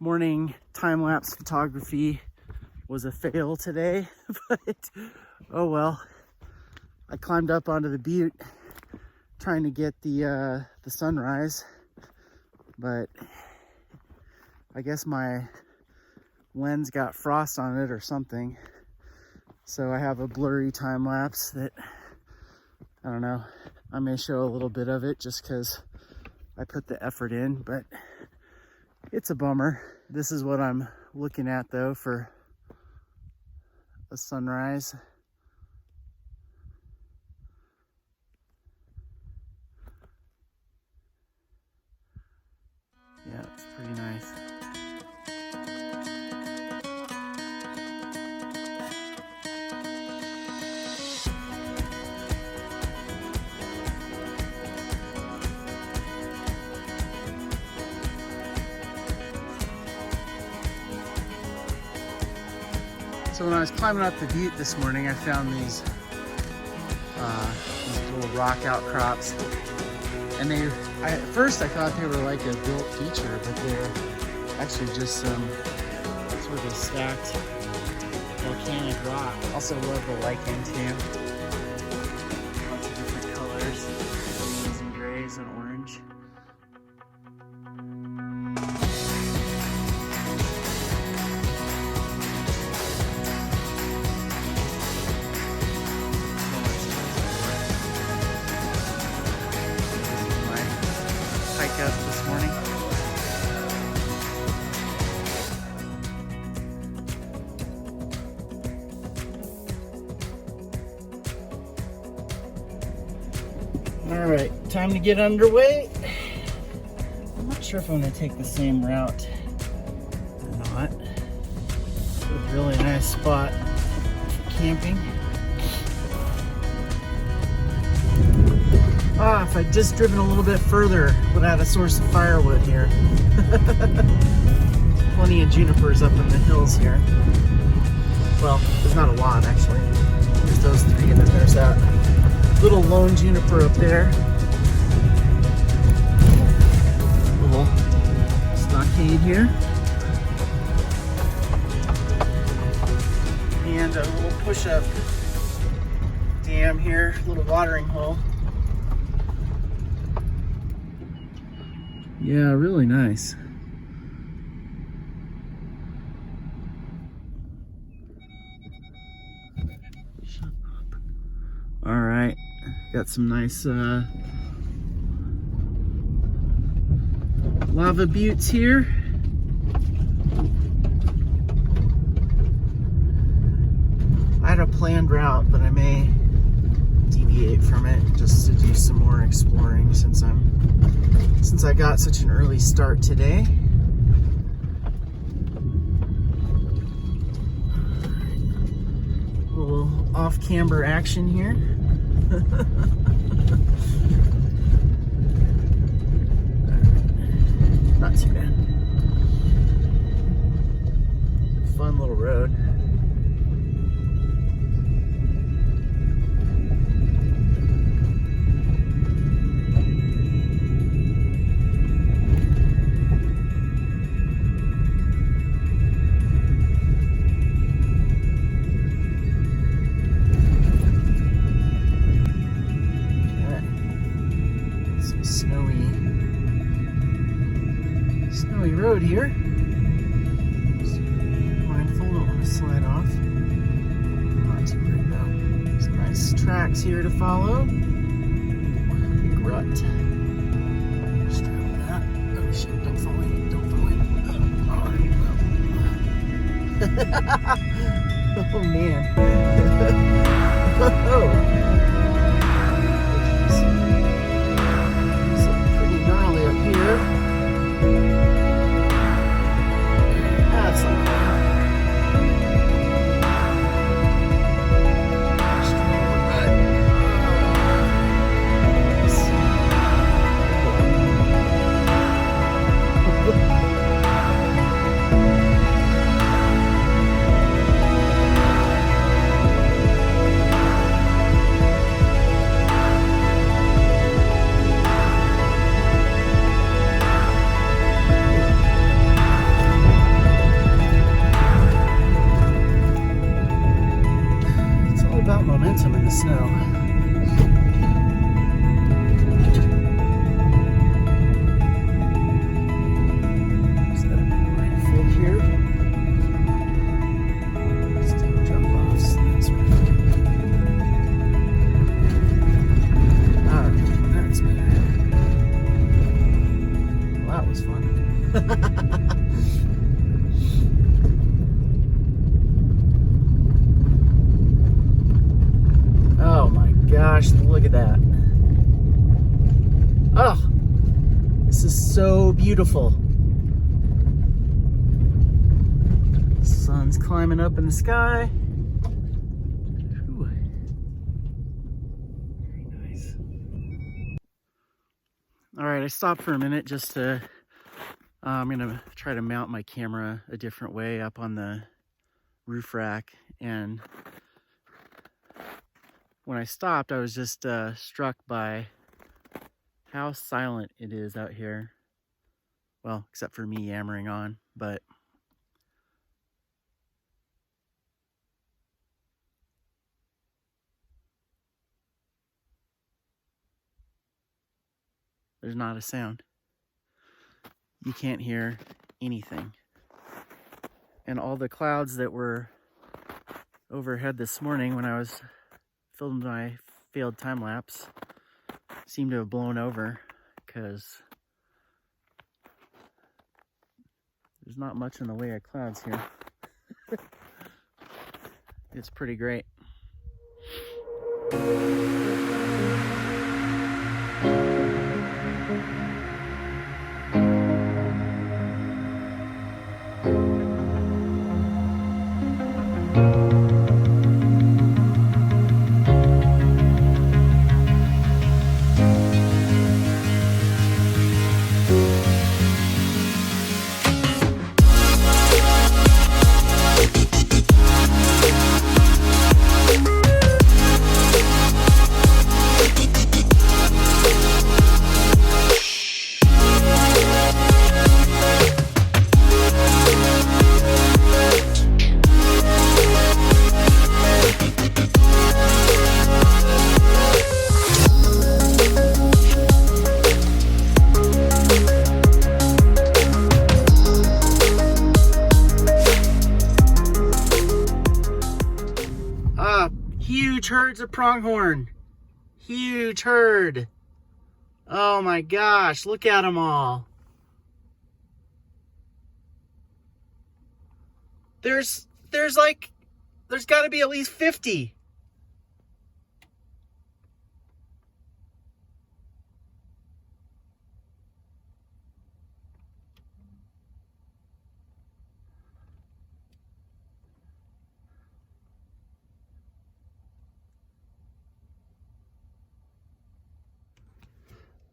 morning time-lapse photography was a fail today, but oh well. I climbed up onto the butte trying to get the sunrise, but I guess my lens got frost on it or something. So I have a blurry time lapse that, I don't know, I may show a little bit of it just because I put the effort in, but it's a bummer. This is what I'm looking at though for a sunrise. Yeah, it's pretty nice. So when I was climbing up the butte this morning, I found these little rock outcrops, and at first I thought they were like a built feature, but they're actually just some sort of stacked volcanic rock. Also love the lichen too. Lots of different colors, greens and grays and orange. Hike up this morning. All right, time to get underway. I'm not sure if I'm gonna take the same route or not. It's a really nice spot for camping. If I'd just driven a little bit further, would have had a source of firewood here. Plenty of junipers up in the hills here. Well, there's not a lot actually. There's those three, and then there's that little lone juniper up there. Little stockade here. And a little push-up dam here, little watering hole. Yeah, really nice. Shut up. All right, got some nice lava buttes here. I had a planned route, but I may deviate from it just to do some more exploring since I got such an early start today. A little off-camber action here. Not too bad. Fun little road. Snowy road here. Just mindful, don't want to slide off. Not too worried though. Some nice tracks here to follow. Big rut. Just try with that. Oh shit, don't fall in, don't fall in. Oh man. Oh. Pretty gnarly up here. was fun. Oh my gosh, look at that. Oh, this is so beautiful. The sun's climbing up in the sky. Ooh. Very nice. All right, I stopped for a minute just to, I'm gonna try to mount my camera a different way up on the roof rack. And when I stopped, I was just struck by how silent it is out here. Well, except for me yammering on, but there's not a sound. You can't hear anything. And all the clouds that were overhead this morning when I was filming my failed time lapse seem to have blown over, because there's not much in the way of clouds here. It's pretty great. Huge herds of pronghorn. Huge herd. Oh my gosh, look at them all. There's got to be at least 50.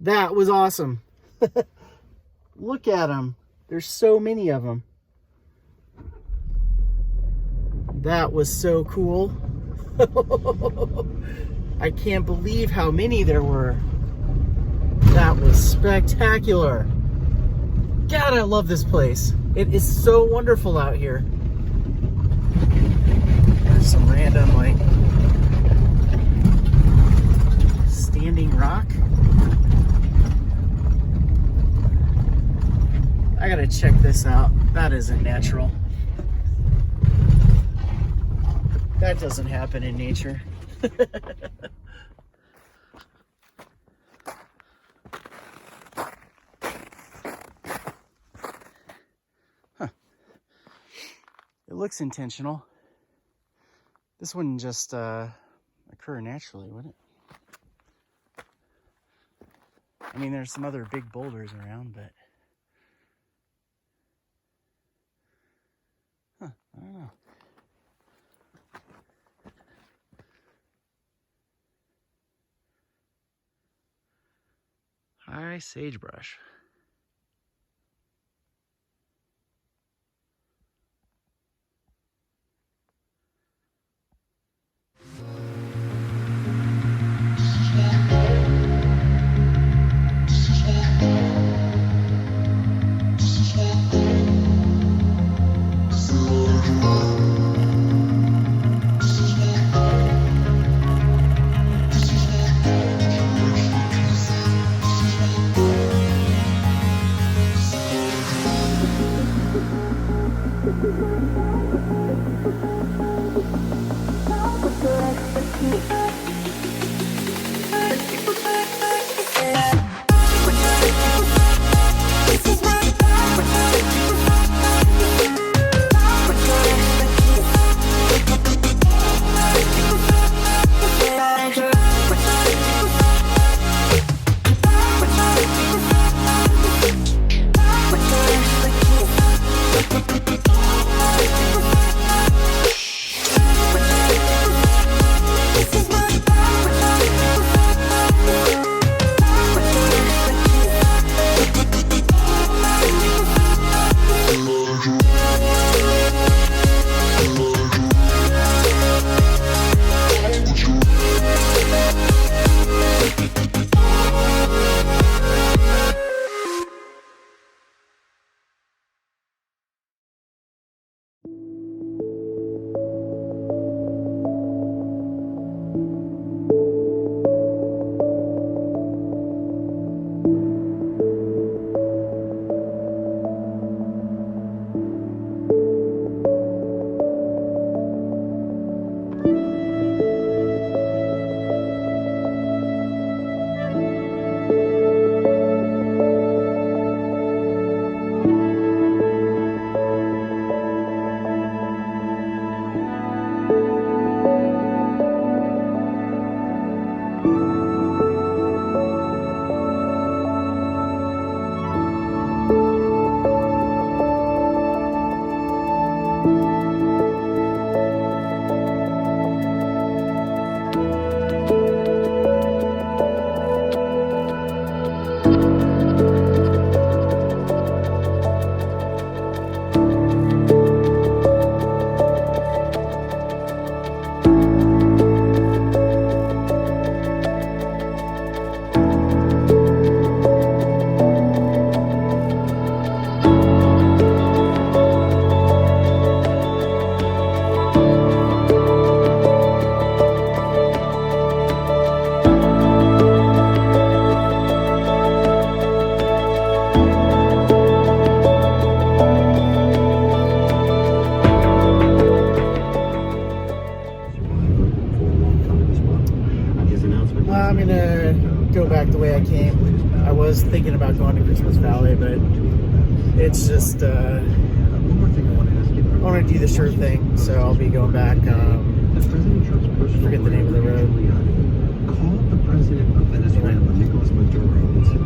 That was awesome. Look at them. There's so many of them. That was so cool. I can't believe how many there were. That was spectacular. God, I love this place. It is so wonderful out here. There's some random, like, standing rock. I gotta check this out. That isn't natural. That doesn't happen in nature. Huh. It looks intentional. This wouldn't just occur naturally, would it? I mean, there's some other big boulders around, but I don't know. High sagebrush. This is thinking about going to Christmas Valley, but it's just I want to do the sure thing, so I'll be going back. Forget the name of the road. Called the president of Venezuela, Nicolas Maduro.